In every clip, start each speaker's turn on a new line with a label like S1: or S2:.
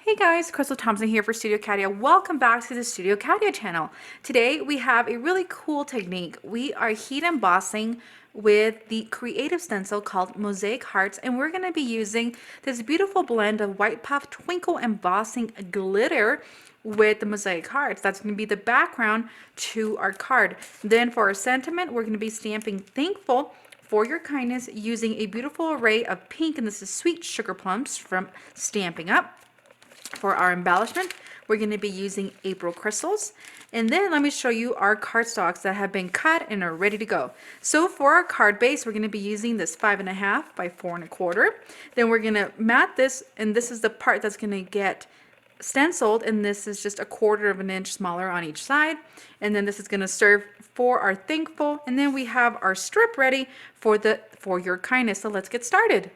S1: Hey guys, Crystal Thompson here for Studio Katia. Welcome back to the Studio Katia channel. Today we have a really cool technique. We are heat embossing with the creative stencil called Mosaic Hearts, and we're going to be using this beautiful blend of White Puff Twinkle Embossing Glitter with the Mosaic Hearts. That's going to be the background to our card. Then for our sentiment, we're going to be stamping Thankful for Your Kindness using a beautiful array of pink, and this is Sweet Sugar Plums from Stampin' Up! For our embellishment, we're going to be using April crystals. And then let me show you our cardstocks that have been cut and are ready to go. So for our card base, we're going to be using this 5.5 by 4.25. Then we're going to mat this, and this is the part that's going to get stenciled, and this is just 1/4 of an inch smaller on each side. And then this is going to serve for our thankful, and then we have our strip ready for the For Your Kindness. So let's get started.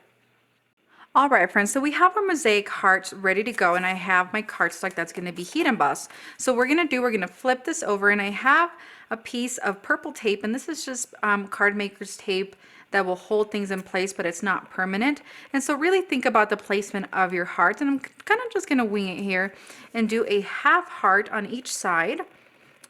S1: All right, friends, so we have our Mosaic Hearts ready to go, and I have my cardstock that's going to be heat embossed. So we're going to flip this over, and I have a piece of purple tape, and this is just card maker's tape that will hold things in place, but it's not permanent. And so really think about the placement of your hearts, and I'm kind of just going to wing it here and do a half heart on each side.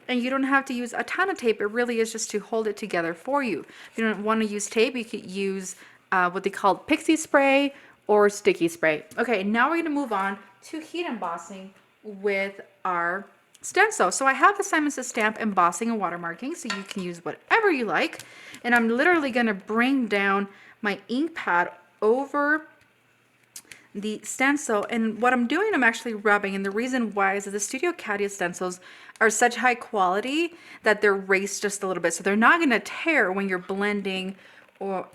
S1: And you don't have to use a ton of tape. It really is just to hold it together for you. If you don't want to use tape, you could use what they call pixie spray or sticky spray. Okay, now we're going to move on to heat embossing with our stencil. So I have the Simon Says Stamp embossing and watermarking, so you can use whatever you like. And I'm literally going to bring down my ink pad over the stencil, and what I'm doing, I'm actually rubbing, and the reason why is that the Studio Katia stencils are such high quality that they're raised just a little bit, so they're not going to tear when you're blending or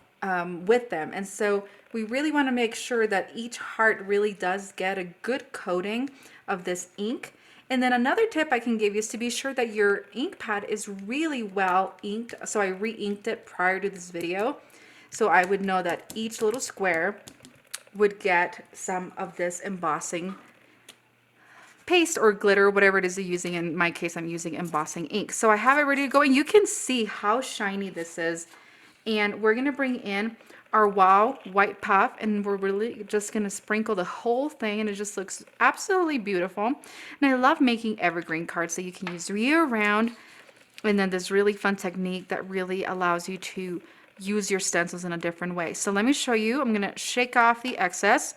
S1: with them. And so we really want to make sure that each heart really does get a good coating of this ink. And then another tip I can give you is to be sure that your ink pad is really well inked. So I re-inked it prior to this video, so I would know that each little square would get some of this embossing paste or glitter, whatever it is you're using. In my case, I'm using embossing ink. So I have it ready to go, and you can see how shiny this is. And we're going to bring in our Wow White Puff, and we're really just going to sprinkle the whole thing, and it just looks absolutely beautiful. And I love making evergreen cards that you can use year round. And then this really fun technique that really allows you to use your stencils in a different way. So let me show you. I'm going to shake off the excess,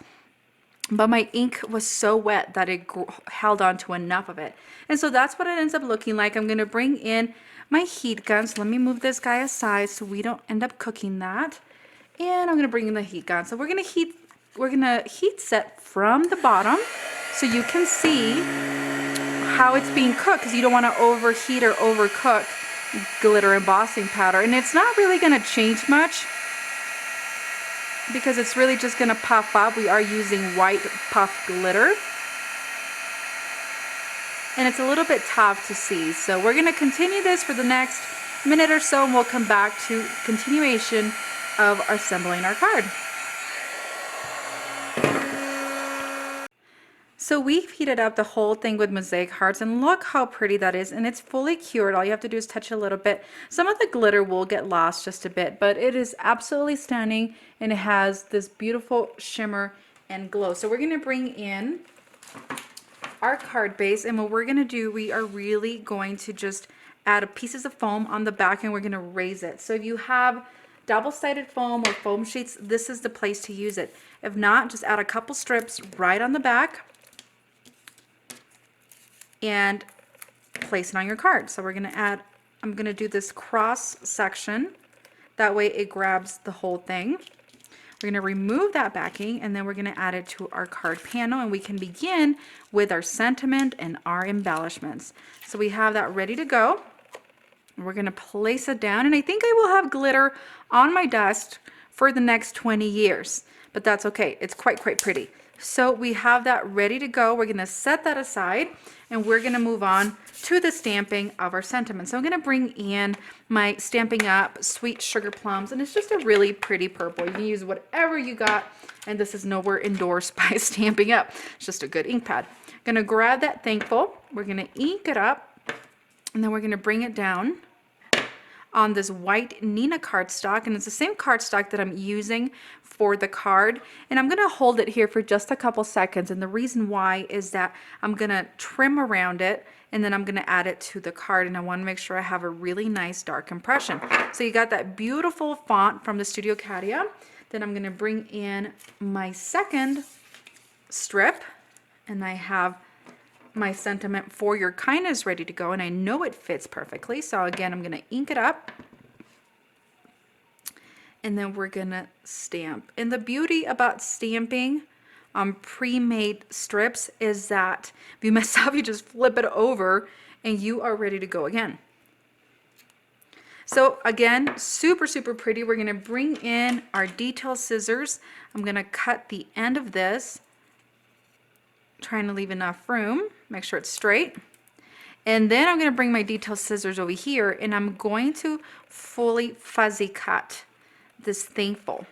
S1: but my ink was so wet that it held on to enough of it. And so that's what it ends up looking like. I'm going to bring in my heat gun. So let me move this guy aside so we don't end up cooking that. And I'm going to bring in the heat gun. So we're going to heat set from the bottom so you can see how it's being cooked, because you don't want to overheat or overcook glitter embossing powder. And it's not really going to change much because it's really just going to puff up. We are using white puff glitter, and it's a little bit tough to see. So we're going to continue this for the next minute or so, and we'll come back to continuation of assembling our card. So we've heated up the whole thing with Mosaic Hearts, and look how pretty that is, and it's fully cured. All you have to do is touch a little bit. Some of the glitter will get lost just a bit, but it is absolutely stunning, and it has this beautiful shimmer and glow. So we're going to bring in our card base, and what we're going to do, we are really going to just add pieces of foam on the back, and we're going to raise it. So if you have double-sided foam or foam sheets, this is the place to use it. If not, just add a couple strips right on the back and place it on your card. So we're going to add, I'm going to do this cross section. That way it grabs the whole thing. We're going to remove that backing, and then we're going to add it to our card panel, and we can begin with our sentiment and our embellishments. So we have that ready to go. We're going to place it down, and I think I will have glitter on my desk for the next 20 years, but that's okay. It's quite pretty. So we have that ready to go. We're going to set that aside, and we're going to move on to the stamping of our sentiment. So I'm going to bring in my Stampin' Up! Sweet Sugar Plums, and it's just a really pretty purple. You can use whatever you got, and this is nowhere endorsed by Stampin' Up! It's just a good ink pad. I'm going to grab that Thankful. We're going to ink it up, and then we're going to bring it down on this white Nina cardstock, and it's the same cardstock that I'm using for the card. And I'm gonna hold it here for just a couple seconds, and the reason why is that I'm gonna trim around it and then I'm gonna add it to the card, and I wanna make sure I have a really nice dark impression. So you got that beautiful font from the Studio Cadia. Then I'm gonna bring in my second strip, and I have my sentiment for your kindness ready to go, and I know it fits perfectly. So again, I'm gonna ink it up, and then we're gonna stamp. And the beauty about stamping on pre-made strips is that if you mess up, you just flip it over and you are ready to go again. So again, super, super pretty. We're gonna bring in our detail scissors. I'm gonna cut the end of this, trying to leave enough room, make sure it's straight. And then I'm gonna bring my detail scissors over here, and I'm going to fully fuzzy cut this thankful.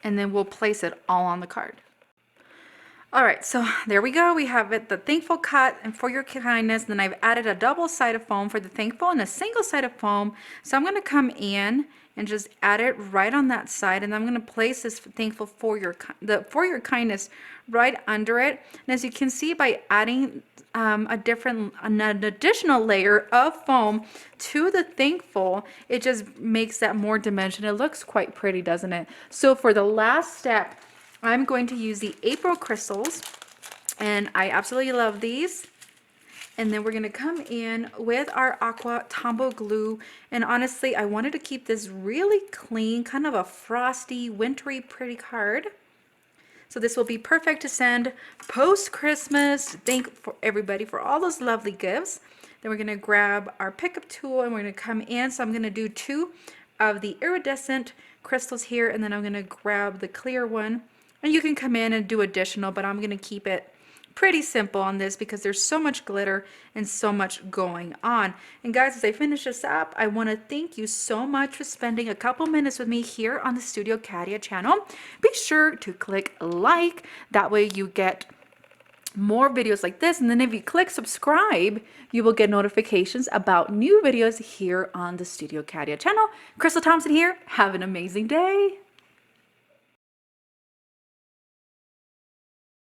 S1: And then we'll place it all on the card. All right, so there we go. We have it, the thankful cut and for your kindness. Then I've added a double-sided foam for the thankful and a single-sided foam. So I'm gonna come in and just add it right on that side, and I'm gonna place this thankful for your kindness right under it. And as you can see, by adding an additional layer of foam to the thankful, it just makes that more dimension. It looks quite pretty, doesn't it? So for the last step, I'm going to use the April crystals, and I absolutely love these. And then we're going to come in with our aqua Tombow glue, and honestly I wanted to keep this really clean, kind of a frosty, wintry, pretty card. So this will be perfect to send post-Christmas. Thank for everybody for all those lovely gifts. Then we're going to grab our pickup tool, and we're going to come in. So I'm going to do 2 of the iridescent crystals here, and then I'm going to grab the clear one. And you can come in and do additional, but I'm going to keep it pretty simple on this because there's so much glitter and so much going on. And guys, as I finish this up, I want to thank you so much for spending a couple minutes with me here on the Studio Cadia channel. Be sure to click like, that way you get more videos like this, and then if you click subscribe, you will get notifications about new videos here on the Studio Cadia channel. Crystal Thompson here. Have an amazing day.